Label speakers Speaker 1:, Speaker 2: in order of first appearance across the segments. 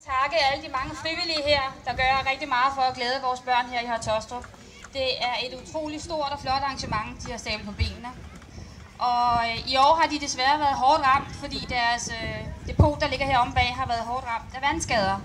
Speaker 1: Takke alle de mange frivillige her, der gør rigtig meget for at glæde vores børn her i Høje-Taastrup. Det er et utroligt stort og flot arrangement, de har stablet på benene. Og i år har de desværre været hårdt ramt, fordi deres depot, der ligger heromme bag, har været hårdt ramt af vandskader.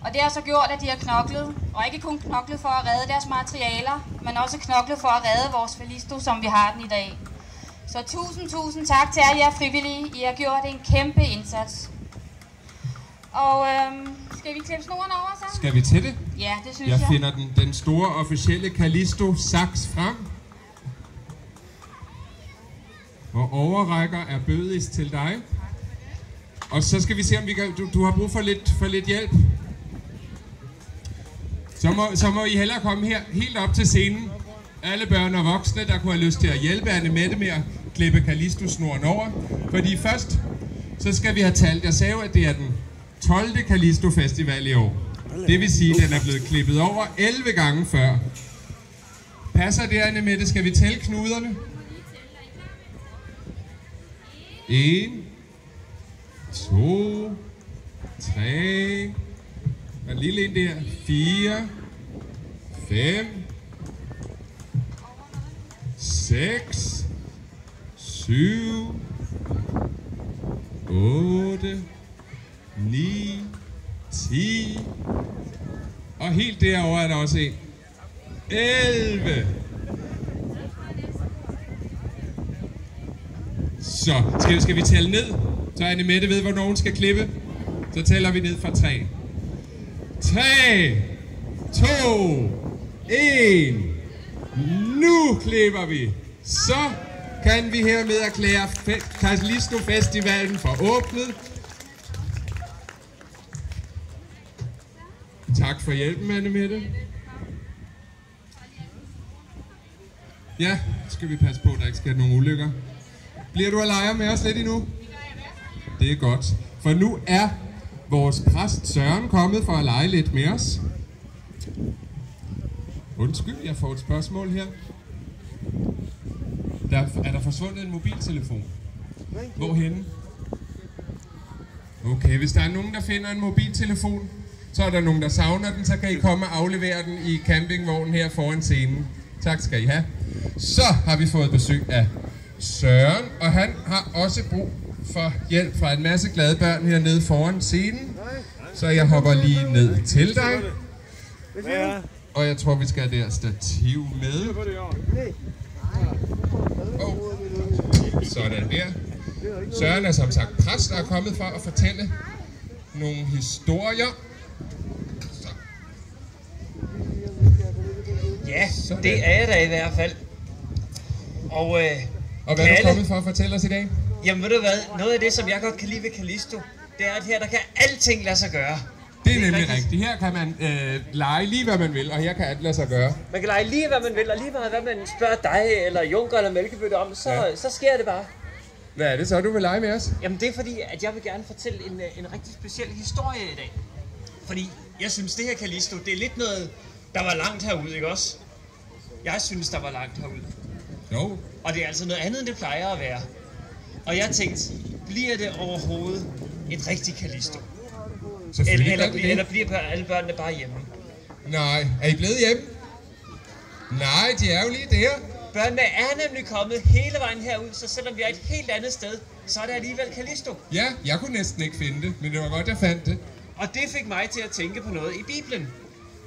Speaker 1: Og det har så gjort, at de har knoklet, og ikke kun knoklet for at redde deres materialer, men også knoklet for at redde vores Felisto, som vi har den i dag. Så tusind tak til alle jer frivillige. I har gjort en kæmpe indsats. Og skal vi klippe snoren over så?
Speaker 2: Skal vi til det?
Speaker 1: Ja, det synes jeg.
Speaker 2: Jeg finder den store officielle Callisto-saks frem. Og overrækker er bødis til dig. Og så skal vi se, om vi kan, du har brug for lidt hjælp. Så må I hellere komme her helt op til scenen. Alle børn og voksne, der kunne have lyst til at hjælpe Annemette med at klippe Callisto-snoren over. Fordi først, så skal vi have talt. Jeg sagde jo, at det er den 12. Callisto Festival i år. Det vil sige, at den er blevet klippet over 11 gange før. Passer det, Annemette? Skal vi tælle knuderne? 1, 2, 3, og en lille en der, 4, 5, 6, 7, 8, 9, 10, og helt derovre er der også en. 11. Så skal vi tælle ned, så Annemette ved, hvornår hun skal klippe. Så tæller vi ned fra 3. 3, 2, 1. Nu klipper vi. Så kan vi hermed erklære Callisto Festivalen for åbnet. Tak for hjælpen, Annemette. Ja, skal vi passe på, at der ikke sker nogen ulykker. Bliver du at lege med os lidt endnu? Det er godt. For nu er vores præst Søren kommet for at lege lidt med os. Undskyld, jeg får et spørgsmål her. Er der forsvundet en mobiltelefon? Hvorhenne? Okay, hvis der er nogen, der finder en mobiltelefon, så er der nogen, der savner den, så kan I komme og aflevere den i campingvognen her foran scenen. Tak skal I have. Så har vi fået besøg af Søren, og han har også brug for hjælp fra en masse glade børn hernede foran scenen. Så jeg hopper lige ned til dig. Og jeg tror, vi skal have der stativ med. Sådan der. Søren er som sagt præst, der er kommet for at fortælle nogle historier. Så.
Speaker 3: Ja, det er jeg da i hvert fald. Og
Speaker 2: hvad er du kommet for at fortælle os i dag?
Speaker 3: Jamen ved du hvad, noget af det, som jeg godt kan lide ved Callisto, det er, at her der kan alting lade sig gøre.
Speaker 2: Det er nemlig rigtigt. Her kan man lege lige, hvad man vil, og her kan alt lade sig gøre.
Speaker 3: Man kan lege lige, hvad man vil, og lige meget, hvad man spørger dig, eller Junker, eller Mælkebøtte om, så sker det bare.
Speaker 2: Hvad er det så, du vil lege med os?
Speaker 3: Jamen det er fordi, at jeg vil gerne fortælle en rigtig speciel historie i dag. Fordi jeg synes, det her Callisto, det er lidt noget, der var langt herude, ikke også? Jeg synes, der var langt herude.
Speaker 2: Jo.
Speaker 3: Og det er altså noget andet, end det plejer at være. Og jeg tænkte, bliver det overhovedet et rigtigt Callisto? Eller bliver alle børnene bare hjemme?
Speaker 2: Nej, er I blevet hjemme? Nej, de er jo lige der.
Speaker 3: Børnene er nemlig kommet hele vejen herud, så selvom vi er et helt andet sted, så er det alligevel Callisto.
Speaker 2: Ja, jeg kunne næsten ikke finde det, men det var godt, jeg fandt det.
Speaker 3: Og det fik mig til at tænke på noget i Bibelen.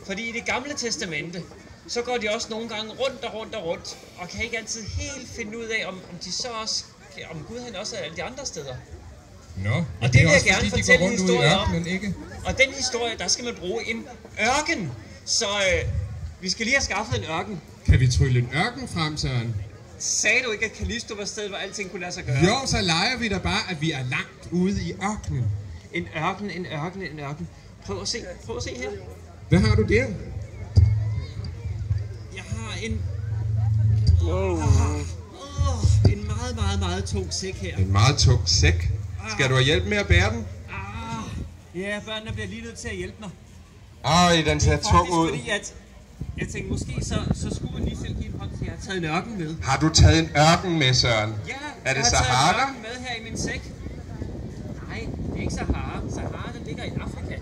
Speaker 3: Fordi i det gamle testamente, så går de også nogle gange rundt, og kan ikke altid helt finde ud af, om de så også, om Gud han også er alle de andre steder.
Speaker 2: Nå,
Speaker 3: og det vil jeg
Speaker 2: også,
Speaker 3: gerne
Speaker 2: fordi
Speaker 3: fortælle en historie om.
Speaker 2: Men ikke.
Speaker 3: Og den historie, der skal man bruge en ørken. Så vi skal lige have skaffet en ørken.
Speaker 2: Kan vi trylle en ørken frem, Søren?
Speaker 3: Sagde du ikke, at Callisto var stedet, hvor alting kunne lade sig gøre?
Speaker 2: Jo, så leger vi da bare, at vi er langt ude i ørkenen.
Speaker 3: En ørken. Prøv at se her.
Speaker 2: Hvad har du der?
Speaker 3: Jeg har en... en meget tung sæk her.
Speaker 2: En meget tung sæk? Skal du have hjælp med at bære den?
Speaker 3: Ja, børnene bliver lige nødt til at hjælpe mig.
Speaker 2: Den ser tung ud.
Speaker 3: Fordi at jeg tænkte, måske så skulle man lige selv give en hånd til, jeg har taget en ørken med.
Speaker 2: Har du taget en ørken med, Søren?
Speaker 3: Ja,
Speaker 2: er det
Speaker 3: jeg har
Speaker 2: Sahara?
Speaker 3: taget en ørken med her i min sæk. Nej, det er ikke Sahara. Sahara, den ligger i Afrika.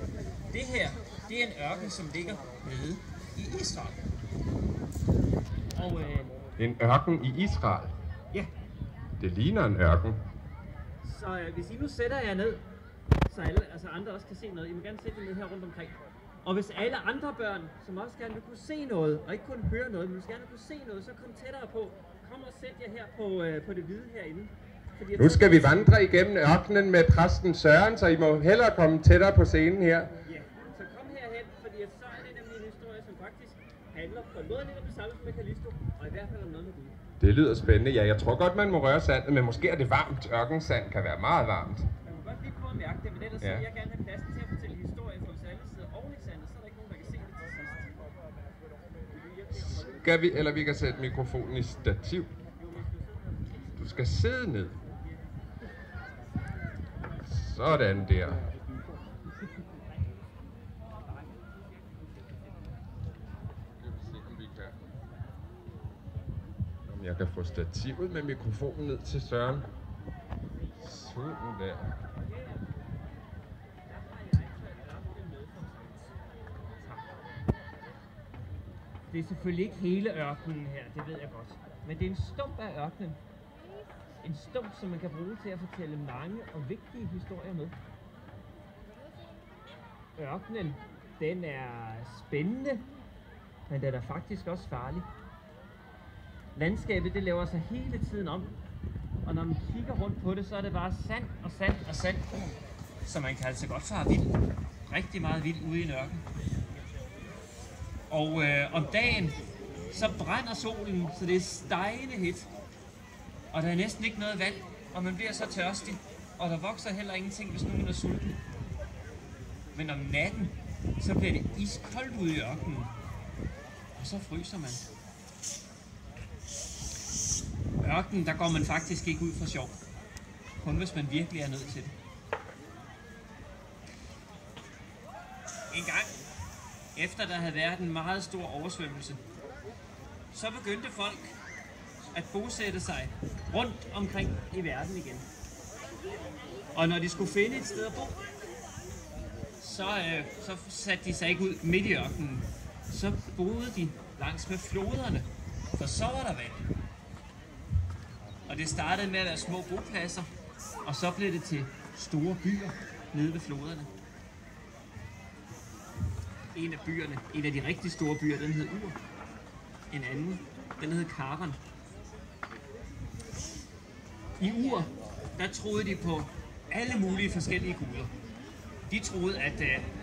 Speaker 3: her, det er en ørken, som ligger nede i Israel. Og
Speaker 2: En ørken i Israel?
Speaker 3: ja,
Speaker 2: Det ligner en ørken.
Speaker 3: så hvis I nu sætter jer ned, så alle, altså andre også kan se noget, I må gerne sætte jer ned her rundt omkring. Og hvis alle andre børn, som også gerne vil kunne se noget, og ikke kun høre noget, men hvis gerne vil kunne se noget, så kom tættere på. Kom og sæt jer her på det hvide herinde. Fordi
Speaker 2: Nu skal vi vandre igennem ørkenen med præsten Søren, så I må hellere komme tættere på scenen her.
Speaker 3: Ja, så kom herhen, fordi så er det nemlig en historie, som faktisk handler på en måde lidt om det samme som med Callisto, og i hvert fald om noget med Gud.
Speaker 2: Det lyder spændende. Ja, jeg tror godt, man må røre sandet, men måske er det varmt. Ørkensand kan være meget varmt.
Speaker 3: Man må godt lige prøve at mærke det, men ellers
Speaker 2: Ja.
Speaker 3: vil jeg gerne have pladsen til at fortælle historie, for hvis alle sidder oven i sandet, så er der ikke nogen, der kan se det til sidst.
Speaker 2: Skal vi, eller vi kan sætte mikrofonen i stativ. Du skal sidde ned. Sådan der. Se, om jeg kan få stativet med mikrofonen ned til Søren. Sådan der.
Speaker 3: Det er selvfølgelig ikke hele ørkenen her, det ved jeg godt. Men det er en stump af ørkenen. En stump, som man kan bruge til at fortælle mange og vigtige historier med. Ørkenen, den er spændende, men den er faktisk også farlig. Landskabet, det laver sig hele tiden om. Og når man kigger rundt på det, så er det bare sand og sand og sand. Så man kan altså godt fare vild. Rigtig meget vild ude i en ørken. Og om dagen, så brænder solen, så det er stegende hedt. Og der er næsten ikke noget vand, og man bliver så tørstig. Og der vokser heller ingenting, hvis nogen er sulten. Men om natten, så bliver det iskoldt ude i ørkenen. Og så fryser man. Ørkenen, der går man faktisk ikke ud for sjov. Kun hvis man virkelig er nødt til det. En gang, efter der havde været en meget stor oversvømmelse, så begyndte folk at bosætte sig rundt omkring i verden igen. Og når de skulle finde et sted at bo, så satte de sig ikke ud midt i ørkenen. Så boede de langs med floderne, for så var der vand. Og det startede med at være små bopladser, og så blev det til store byer nede ved floderne. En af byerne, en af de rigtig store byer, den hed Ur. En anden, den hed Karan. I Ur, der troede de på alle mulige forskellige guder. De troede, at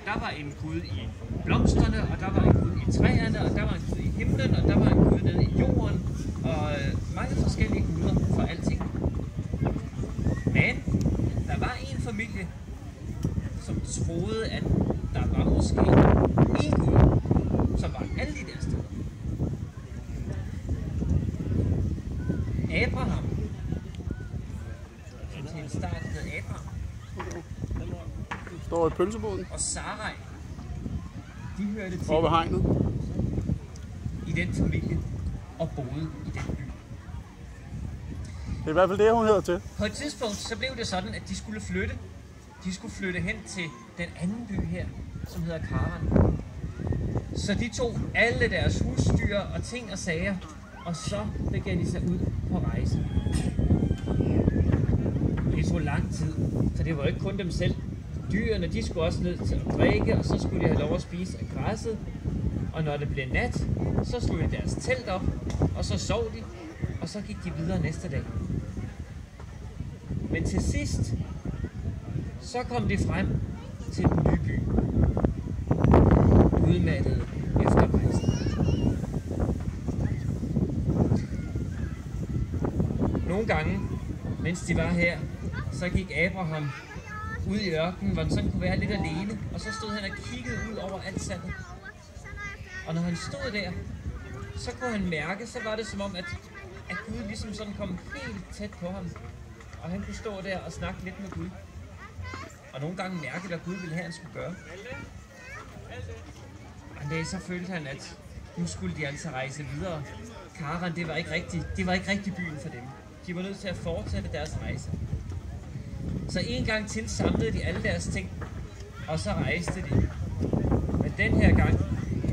Speaker 3: der var en gud i blomsterne, og der var en gud i træerne, og der var en gud i himlen, og der var en gud nede i jorden, og mange forskellige guder for alting. Men der var en familie, som troede, at der var måske en gud, som var alle de der steder. Abraham, som til en start hed Abraham,
Speaker 4: Står i pølseboden.
Speaker 3: og Sarai, de hørte til
Speaker 4: Over ved hegnet.
Speaker 3: i den familie og boede i den by.
Speaker 4: Det er i hvert fald det, hun hører til.
Speaker 3: På et tidspunkt så blev det sådan, at de skulle flytte. De skulle flytte hen til den anden by her, som hedder Karan. Så de tog alle deres husdyr og ting og sager, og så begav de sig ud på rejse. Det tog lang tid, for det var ikke kun dem selv. Dyrene, de skulle også ned til at drikke, og så skulle de have lov at spise af græsset. Og når det blev nat, så slog de deres telt op, og så sov de, og så gik de videre næste dag. Men til sidst, så kom de frem til den nye by. Udmattede efter rejsen. Nogle gange, mens de var her, så gik Abraham ud i ørkenen, hvor han sådan kunne være lidt alene, og så stod han og kiggede ud over alt sandet. Og når han stod der, så kunne han mærke, så var det som om, at Gud ligesom sådan kom helt tæt på ham. Og han kunne stå der og snakke lidt med Gud. Og nogle gange mærkede, hvad Gud ville have, han skulle gøre. Og en dag så følte han, at nu skulle de altså rejse videre. Karan, det var ikke rigtig byen for dem. De var nødt til at fortsætte deres rejse. Så en gang til samlede de alle deres ting, og så rejste de. den her gang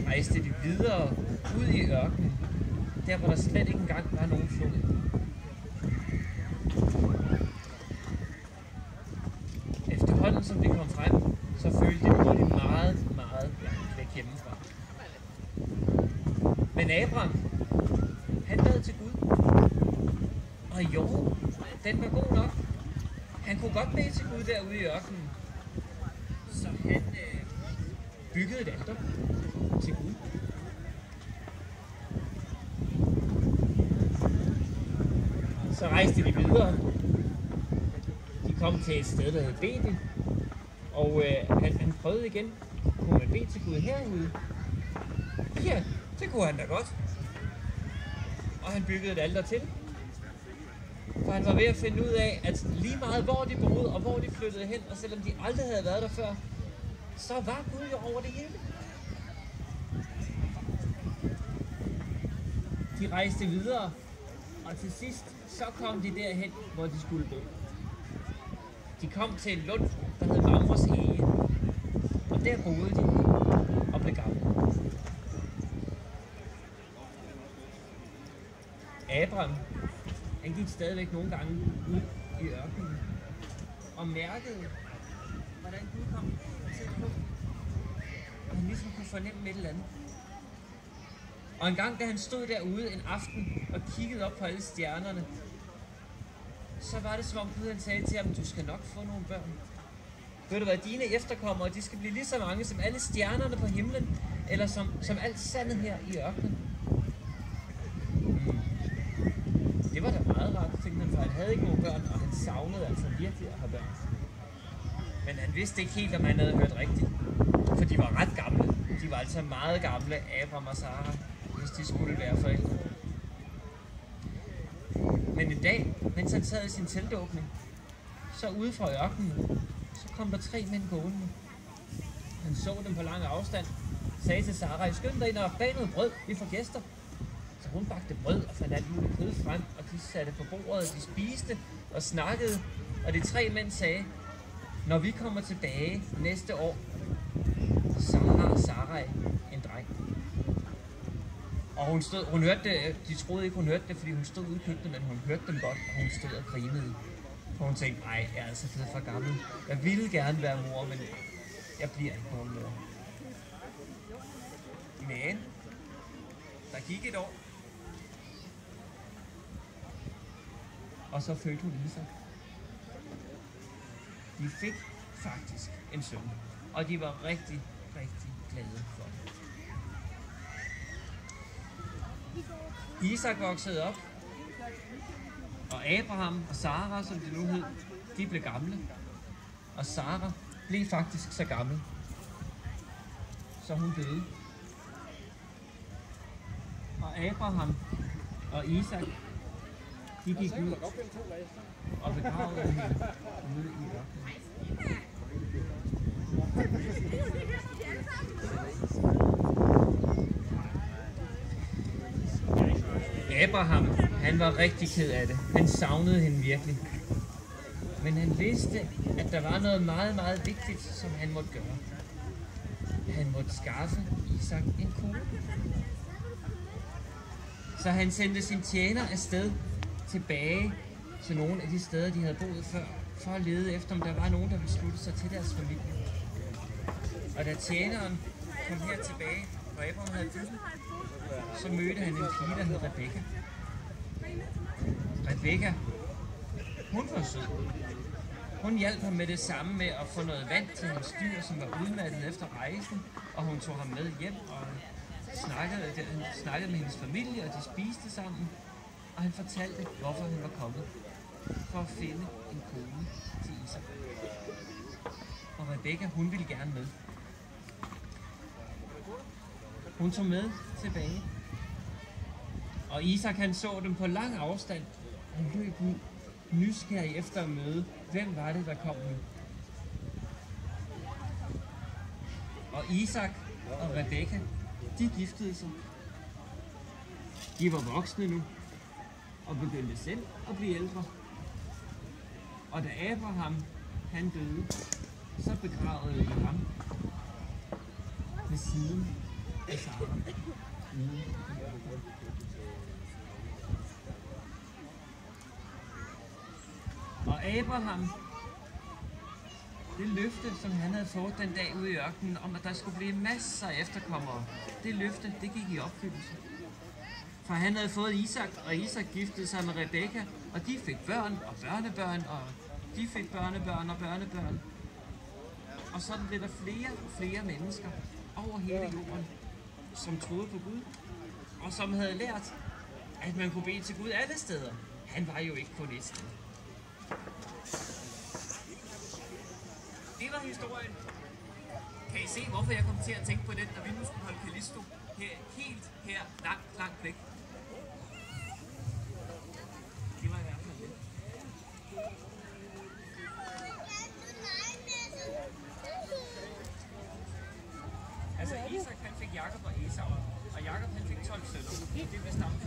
Speaker 3: rejste de videre ud i ørkenen, der hvor der slet ikke engang var nogen flod. Efterhånden som de kom frem, så følte de hurtigt meget, meget langt væk hjemmefra. Men Abraham, han bad til Gud. Og jo, den var god nok. Han kunne godt bede til Gud derude i ørkenen. Så han byggede et alter til Gud. Så rejste de videre. De kom til et sted, der hed Betel. Og han prøvede igen. Kunne man bede til Gud herude? Ja, det kunne han da godt. Og han byggede et alter til. For han var ved at finde ud af, at lige meget hvor de boede og hvor de flyttede hen, og selvom de aldrig havde været der før, så var Gud jo over det hele. De rejste videre, og til sidst så kom de derhen, hvor de skulle bo. De kom til en lund, der hed Mamres Hege, og der boede de og blev gamle. Abraham, han gik stadigvæk nogle gange ud i ørkenen og mærkede, hvordan Gud kom tæt på. Og han ligesom kunne fornemme et eller andet. Og en gang, da han stod derude en aften og kiggede op på alle stjernerne, så var det som om Gud han sagde til ham, du skal nok få nogle børn. Ved du hvad, dine efterkommere, de skal blive lige så mange som alle stjernerne på himlen, eller som alt sandet her i ørkenen. Det var da meget rart, tænkte han, for han havde ikke nogen børn, og han savnede altså virkelig at have børn. Men han vidste ikke helt, om han havde hørt rigtigt, for de var ret gamle. De var altså meget gamle, Abraham og Sara, hvis de skulle være forældre. Men en dag, mens han sad i sin teltåbning, så ude fra ørkenen, så kom der 3 mænd gående. Han så dem på lang afstand, sagde til Sara, skynd dig ind og bag noget brød, vi får gæster. Så hun bagte brød og fandt alt muligt kød frem, og de satte på bordet, de spiste og snakkede, og de 3 mænd sagde, når vi kommer tilbage næste år, så har Sarai en dreng. Og hun hørte det, de troede ikke hun hørte det, fordi hun stod ude i køkkenet, men hun hørte dem godt, og hun stod og grinede. Og hun tænkte, nej, jeg er altså blevet for gammel. Jeg ville gerne være mor, men jeg bliver ikke nogen mor. Men der gik et år, og så fødte hun Isak. De fik faktisk en søn, og de var rigtig, rigtig glade for det. Isak voksede op, og Abraham og Sara, som det nu hed, de blev gamle. Og Sara blev faktisk så gammel, så hun døde. Og Abraham og Isak, de gik ud og begravede hende ude i ørkenen. Abraham, han var rigtig ked af det. Han savnede hende virkelig. Men han vidste, at der var noget meget, meget vigtigt, som han måtte gøre. Han måtte skaffe Isak en kone. Så han sendte sin tjener afsted tilbage til nogle af de steder, de havde boet før, for at lede efter, om der var nogen, der ville slutte sig til deres familie. Og da tjeneren kom her tilbage, hvor Abraham havde fødsel, så mødte han en pige, der hed Rebekka. Rebekka, hun var sød. Hun hjalp ham med det samme med at få noget vand til hans dyr, som var udmattet efter rejsen, og hun tog ham med hjem og snakkede med hendes familie, og de spiste sammen. Og han fortalte, hvorfor han var kommet, for at finde en kone til Isak. Og Rebekka, hun ville gerne med. Hun tog med tilbage. Og Isak, han så dem på lang afstand. Han løb ud, nysgerrig efter at møde, hvem var det, der kom nu. Og Isak og Rebekka, de giftede sig. De var voksne nu, og begyndte selv at blive ældre. Og da Abraham, han døde, så begravede de ham ved
Speaker 5: siden af Sara. Og Abraham, det løfte, som han havde fået den dag ude i ørkenen, om at der skulle blive masser af efterkommere, det løfte, det gik i opfyldelse. For han havde fået Isak, og Isak giftede sig med Rebekka, og de fik børn og børnebørn, og de fik børnebørn og børnebørn. Og sådan blev der flere og flere mennesker over hele jorden, som troede på Gud, og som havde lært, at man kunne bede til Gud alle steder. Han var jo ikke kun et sted. Det var historien. Kan I se, hvorfor jeg kom til at tænke på den, når vi nu skulle holde Callisto helt her langt væk? Det var i hvert fald det. Altså Isak han fik Jakob og Esau, og Jakob han fik 12 sønner. Det blev stammen